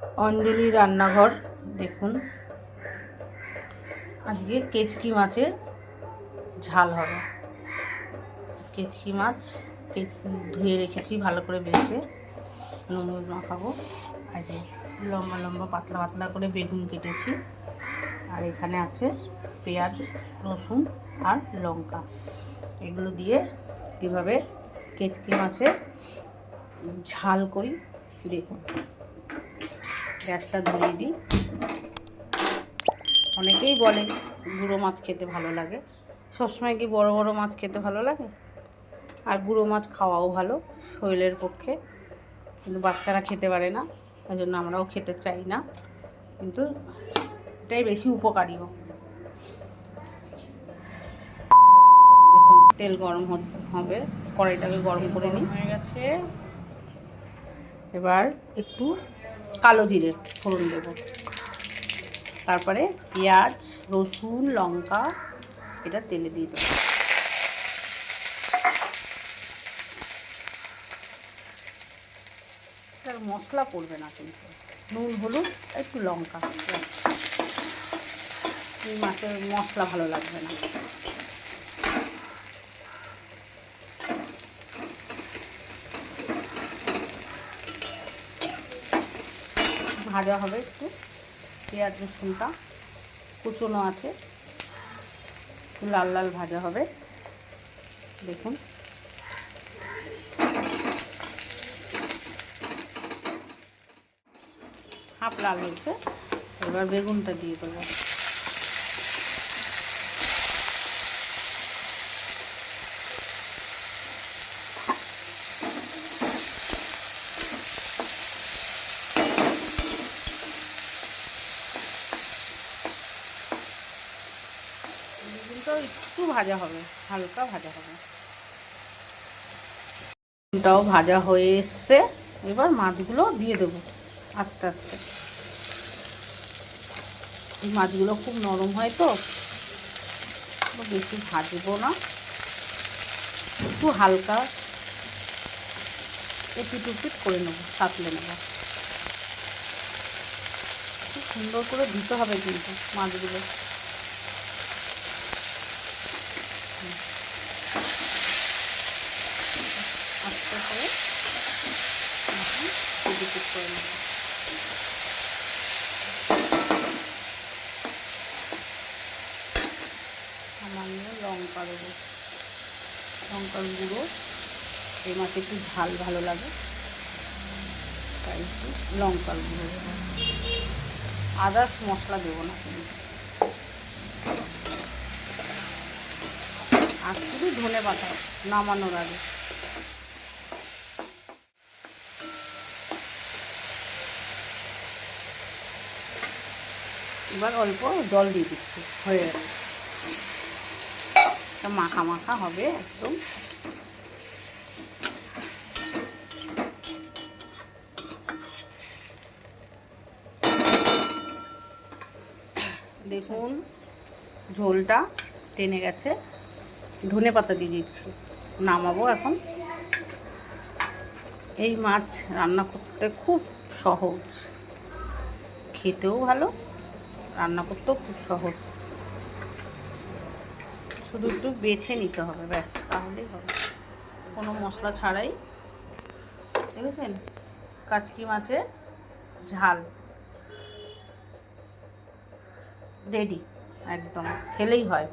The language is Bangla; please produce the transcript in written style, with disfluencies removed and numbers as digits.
অঞ্জলি রান্নাঘর। দেখুন, আজকে কেচকি মাছের ঝাল হবে। কেচকি মাছ ধুয়ে রেখেছি ভালো করে বেছে, নুন মাখাবো। আর যে লম্বা লম্বা পাতলা পাতলা করে বেগুন কেটেছি, আর এখানে আছে পেঁয়াজ, রসুন আর লঙ্কা। এগুলো দিয়ে কীভাবে কেচকি মাছের ঝাল করি দেখুন। গ্যাসটা ধরিয়ে দিই। অনেকেই বলে গুঁড়ো মাছ খেতে ভালো লাগে। সবসময় কি বড় বড় মাছ খেতে ভালো লাগে? আর গুঁড়ো মাছ খাওয়াও ভালো শরীরের পক্ষে, কিন্তু বাচ্চারা খেতে পারে না, তাই জন্য আমরাও খেতে চাই না, কিন্তু এটাই বেশি উপকারীও। দেখুন, তেল গরম হবে, কড়াইটাকে গরম করে নিই। হয়ে গেছে। এবার একটু কালো জিরে ফোড়ন দেব, তারপরে পেঁয়াজ, রসুন, লঙ্কা এটা তেলে দিয়ে দেবো। মশলা পড়বে না, কিন্তু নুন, হলুদ, একটু লঙ্কা। এই মাছের মশলা ভালো লাগবে না। ভাজা হবে একটু, পেঁয়াজ রসুনটা কুচনো আছে, লাল লাল ভাজা হবে। দেখুন, হাফ লাল হচ্ছে। এবার বেগুনটা দিয়ে দেবো। বেগুনটাও একটু ভাজা হবে, হালকা ভাজা হবে। বেগুনটাও ভাজা হয়ে এসছে। এবার মাছগুলো দিয়ে দেবো আস্তে আস্তে। এই মাছগুলো খুব নরম হয় তো, বেশি ভাজবো না, একটু হালকা এপিট উপিট করে নেবো, সাঁতলে নেবো। খুব সুন্দর করে দিতে হবে কিন্তু মাছগুলো। আস্তে করে এপিট করে নেবো। সামান্য লঙ্কা দেবো, লঙ্কার গুঁড়ো। এই মাছে একটু ঝাল ভালো লাগে, তাই একটু লঙ্কার গুঁড়ো দেবো। আদার্স মশলা দেবো না কিন্তু। আর শুধু ধনে পাতা নামানোর আগে। এবার অল্প জল দিয়ে দিচ্ছি, হয়ে গেছে। মাখা মাখা হবে একদম। দেখুন, ঝোলটা টেনে গেছে। ধনে পাতা দিয়ে দিচ্ছি, নামাবো এখন। এই মাছ রান্না করতে খুব সহজ, খেতেও ভালো, রান্না করতেও খুব সহজ। শুধু একটু বেছে নিতে হবে, ব্যাস, তাহলেই হবে। কোনো মশলা ছাড়াই। দেখেছেন, কাচকি মাছের ঝাল রেডি, একদম খেলেই হয়।